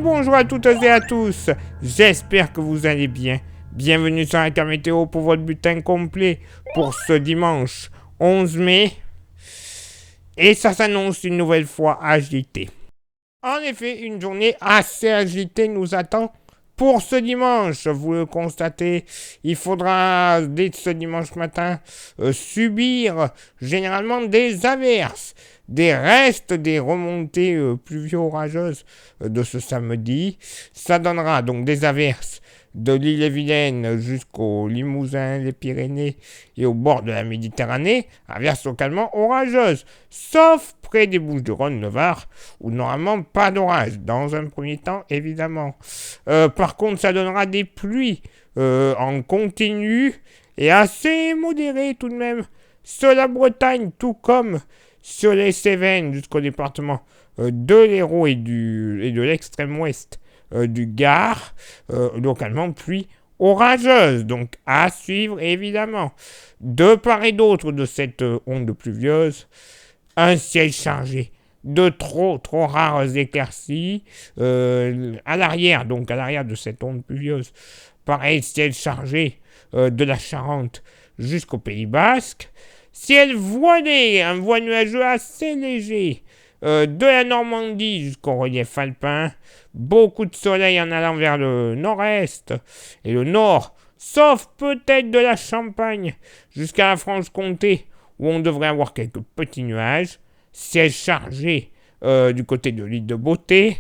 Bonjour à toutes et à tous, j'espère que vous allez bien. Bienvenue sur la carte météo pour votre bulletin complet pour ce dimanche 11 mai. Et ça s'annonce une nouvelle fois agité. En effet, une journée assez agitée nous attend pour ce dimanche. Vous le constatez, il faudra dès ce dimanche matin subir généralement des averses. Des restes, des remontées pluvio-orageuses de ce samedi. Ça donnera donc des averses de l'île-et-Vilaine jusqu'au Limousin, les Pyrénées et au bord de la Méditerranée, averses localement orageuses, sauf près des Bouches-du-Rhône, le Var, où normalement pas d'orage, dans un premier temps évidemment. Par contre, ça donnera des pluies en continu et assez modérées tout de même sur la Bretagne, tout comme sur les Cévennes jusqu'au département de l'Hérault et de l'extrême ouest du Gard, localement pluie orageuse, donc à suivre évidemment. De part et d'autre de cette onde pluvieuse, un ciel chargé de trop rares éclaircies à l'arrière de cette onde pluvieuse. Pareil, ciel chargé de la Charente jusqu'au Pays Basque. Ciel voilé, un voile nuageux assez léger, de la Normandie jusqu'au relief alpin, beaucoup de soleil en allant vers le nord-est et le nord, sauf peut-être de la Champagne jusqu'à la Franche-Comté, où on devrait avoir quelques petits nuages, ciel chargé du côté de l'île de Beauté.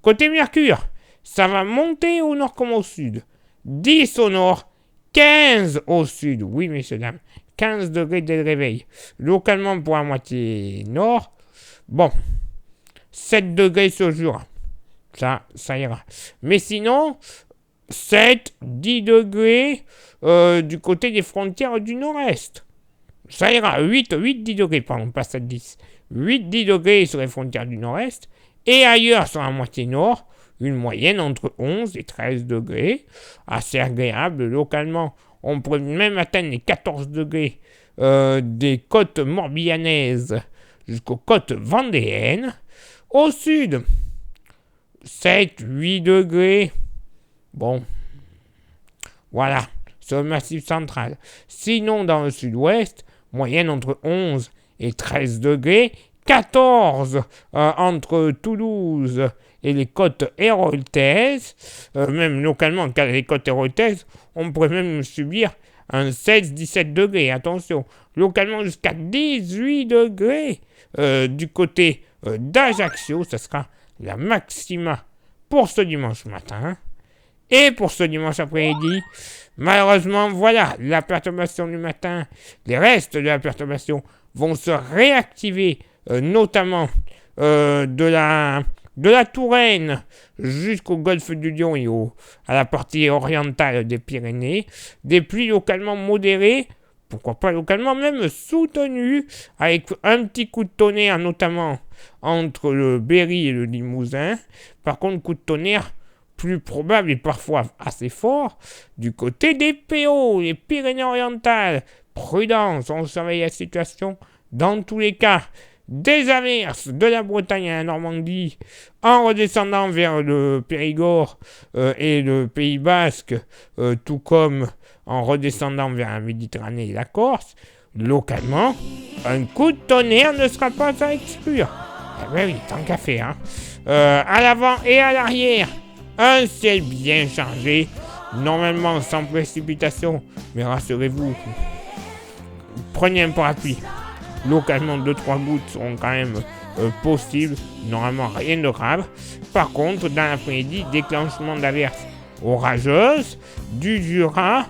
Côté Mercure, ça va monter au nord comme au sud, 10 au nord, 15 au sud, oui messieurs dames, 15 degrés dès le réveil. Localement pour la moitié nord, bon, 7 degrés ce jour. Ça ira. Mais sinon, 7, 10 degrés du côté des frontières du nord-est. Ça ira. 10 degrés, pardon, pas 7, 10. 8, 10 degrés sur les frontières du nord-est. Et ailleurs, sur la moitié nord, une moyenne entre 11 et 13 degrés. Assez agréable localement. On pourrait même atteindre les 14 degrés des côtes morbihanaises jusqu'aux côtes vendéennes. Au sud, 7, 8 degrés. Bon, voilà, sur le massif central. Sinon, dans le sud-ouest, moyenne entre 11 et 13 degrés. 14 entre Toulouse et les côtes héraultaises, même localement, les côtes héraultaises, on pourrait même subir un 16-17 degrés, attention, localement jusqu'à 18 degrés du côté d'Ajaccio, ça sera la maxima pour ce dimanche matin. Et pour ce dimanche après-midi, malheureusement, voilà, la perturbation du matin, les restes de la perturbation vont se réactiver, notamment de la Touraine jusqu'au golfe du Lion et à la partie orientale des Pyrénées. Des pluies localement modérées, pourquoi pas localement même soutenues, avec un petit coup de tonnerre, notamment entre le Berry et le Limousin. Par contre, coup de tonnerre plus probable et parfois assez fort du côté des PO, les Pyrénées-Orientales. Prudence, on surveille la situation dans tous les cas. Des averses de la Bretagne à la Normandie en redescendant vers le Périgord et le Pays Basque, tout comme en redescendant vers la Méditerranée et la Corse. Localement, un coup de tonnerre ne sera pas à exclure. Eh ben oui, tant qu'à faire. À l'avant et à l'arrière, un ciel bien chargé, normalement sans précipitation, mais rassurez-vous, prenez un parapluie. Localement, 2-3 gouttes seront quand même possibles. Normalement, rien de grave. Par contre, dans l'après-midi, déclenchement d'averses orageuses du Jura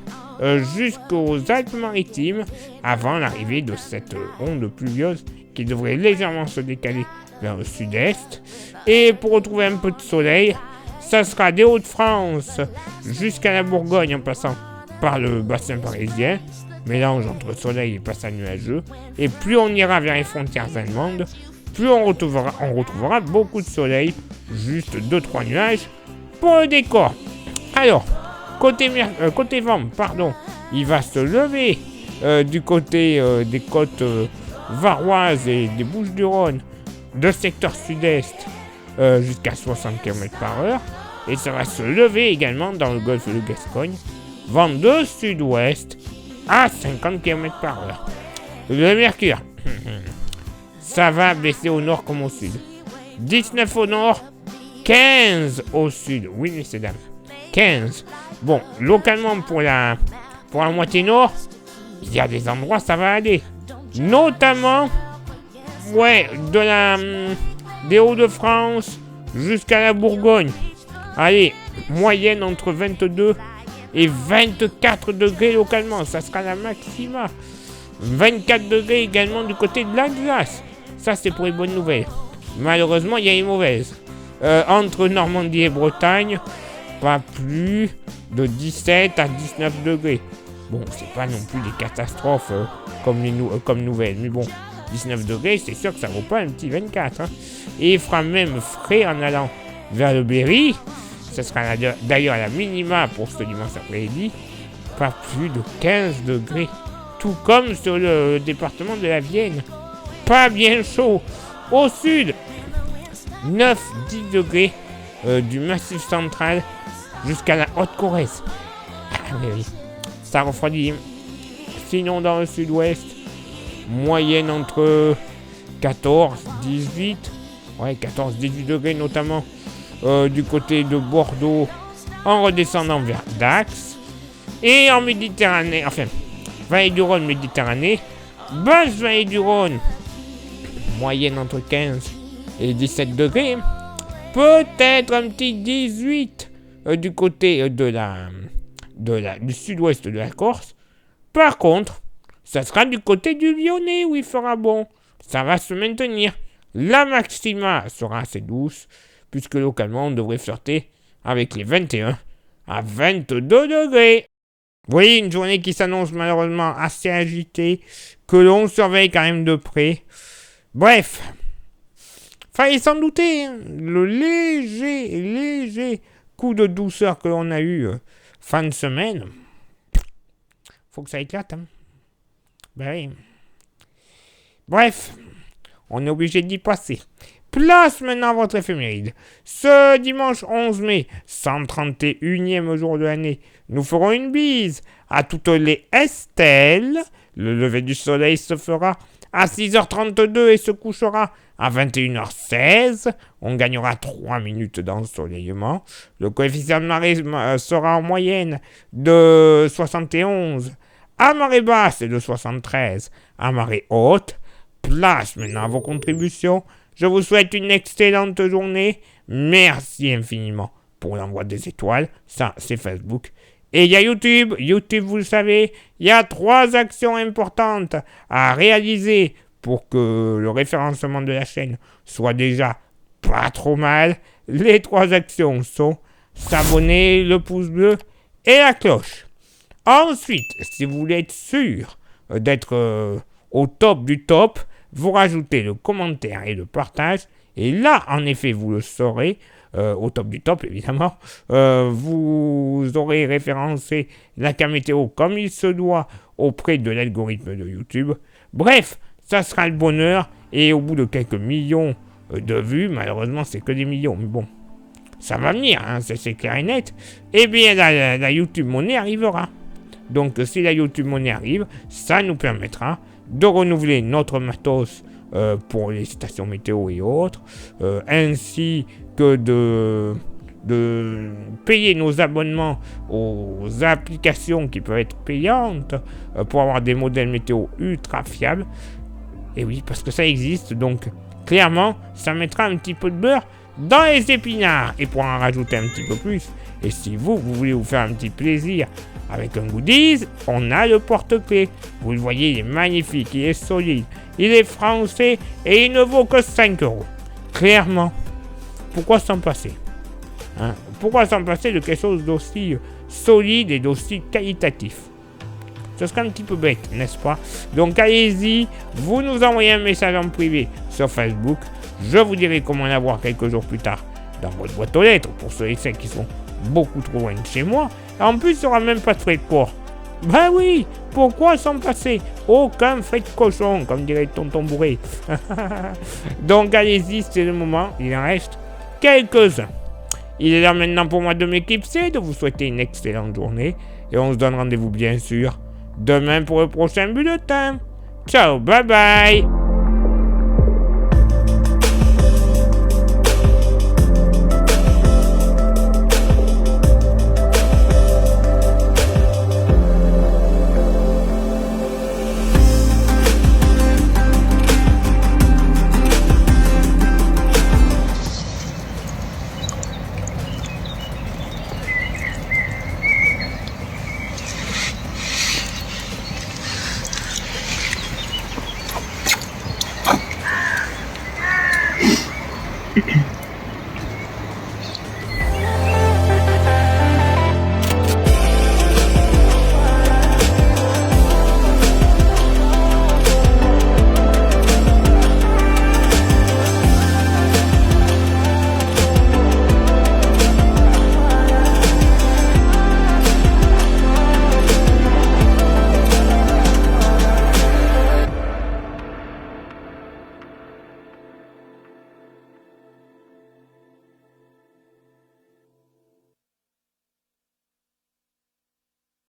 jusqu'aux Alpes-Maritimes avant l'arrivée de cette onde pluvieuse qui devrait légèrement se décaler vers le sud-est. Et pour retrouver un peu de soleil, ça sera des Hauts-de-France jusqu'à la Bourgogne en passant par le bassin parisien. Mélange entre soleil et passage nuageux, et plus on ira vers les frontières allemandes, plus on retrouvera beaucoup de soleil, juste 2-3 nuages pour le décor. Alors, côté vent, il va se lever du côté des côtes varoises et des Bouches-du-Rhône, de secteur sud-est jusqu'à 60 km/h. et ça va se lever également dans le golfe de Gascogne, vent de sud-ouest à 50 km/h. Le mercure, ça va baisser au nord comme au sud. 19 au nord, 15 au sud. Oui, messieurs, dames. 15. Bon, localement pour la moitié nord, il y a des endroits ça va aller. Notamment, des Hauts-de-France jusqu'à la Bourgogne. Allez, moyenne entre 22 et 24 degrés localement. Ça sera la maxima. 24 degrés également du côté de l'Alsace. Ça, c'est pour les bonnes nouvelles. Malheureusement, il y a les mauvaises. Entre Normandie et Bretagne, pas plus de 17 à 19 degrés. Bon, c'est pas non plus des catastrophes comme nouvelles. Mais bon, 19 degrés, c'est sûr que ça vaut pas un petit 24. Hein. Et il fera même frais en allant vers le Berry. Ce sera d'ailleurs la minima pour ce dimanche après-midi. Pas plus de 15 degrés. Tout comme sur le département de la Vienne. Pas bien chaud. Au sud, 9-10 degrés du Massif central jusqu'à la Haute-Corrèze. Ah oui, ça refroidit. Sinon, dans le sud-ouest, moyenne entre 14-18. 14-18 degrés notamment du côté de Bordeaux en redescendant vers Dax. Et en Méditerranée, enfin, Vallée du Rhône, Méditerranée, basse Vallée du Rhône, moyenne entre 15 et 17 degrés, peut-être un petit 18 du côté du sud-ouest de la Corse. Par contre, ça sera du côté du Lyonnais où il fera bon. Ça va se maintenir. La maxima sera assez douce, puisque localement on devrait flirter avec les 21 à 22 degrés. Vous voyez, une journée qui s'annonce malheureusement assez agitée, que l'on surveille quand même de près. Bref, fallait s'en douter, hein, le léger coup de douceur que l'on a eu fin de semaine. Faut que ça éclate, hein. Ben oui. Bref, on est obligé d'y passer. Place maintenant à votre éphéméride. Ce dimanche 11 mai, 131e jour de l'année, nous ferons une bise à toutes les Estelles. Le lever du soleil se fera à 6h32 et se couchera à 21h16. On gagnera 3 minutes d'ensoleillement. Le coefficient de marée sera en moyenne de 71. À marée basse et de 73. À marée haute. Place maintenant à vos contributions. Je vous souhaite une excellente journée. Merci infiniment pour l'envoi des étoiles. Ça, c'est Facebook. Et il y a YouTube. YouTube, vous le savez, il y a 3 actions importantes à réaliser pour que le référencement de la chaîne soit déjà pas trop mal. Les 3 actions sont s'abonner, le pouce bleu et la cloche. Ensuite, si vous voulez être sûr d'être au top du top, vous rajoutez le commentaire et le partage. Et là, en effet, vous le saurez, au top du top, évidemment. Vous aurez référencé la cam météo comme il se doit auprès de l'algorithme de YouTube. Bref, ça sera le bonheur. Et au bout de quelques millions de vues, malheureusement, c'est que des millions. Mais bon, ça va venir, hein, c'est clair et net. Eh bien, la YouTube Monnaie arrivera. Donc, si la YouTube Monnaie arrive, ça nous permettra de renouveler notre matos pour les stations météo et autres, ainsi que de payer nos abonnements aux applications qui peuvent être payantes pour avoir des modèles météo ultra fiables. Et oui, parce que ça existe, donc clairement, ça mettra un petit peu de beurre dans les épinards. Et pour en rajouter un petit peu plus, et si vous voulez vous faire un petit plaisir avec un goodies, on a le porte-clés. Vous le voyez, il est magnifique, il est solide, il est français et il ne vaut que 5 €. Clairement, pourquoi s'en passer, hein? Pourquoi s'en passer de quelque chose d'aussi solide et d'aussi qualitatif? Ce serait un petit peu bête, n'est-ce pas? Donc allez-y, vous nous envoyez un message en privé sur Facebook. Je vous dirai comment l'avoir quelques jours plus tard dans votre boîte aux lettres pour ceux et celles qui sont beaucoup trop loin de chez moi. En plus, il n'y aura même pas de frais de port. Ben oui, pourquoi s'en passer? Aucun frais de cochon, comme dirait Tonton Bourré. Donc allez-y, c'est le moment, il en reste quelques-uns. Il est là maintenant pour moi de m'éclipser, de vous souhaiter une excellente journée. Et on se donne rendez-vous bien sûr demain pour le prochain bulletin. Ciao, bye bye.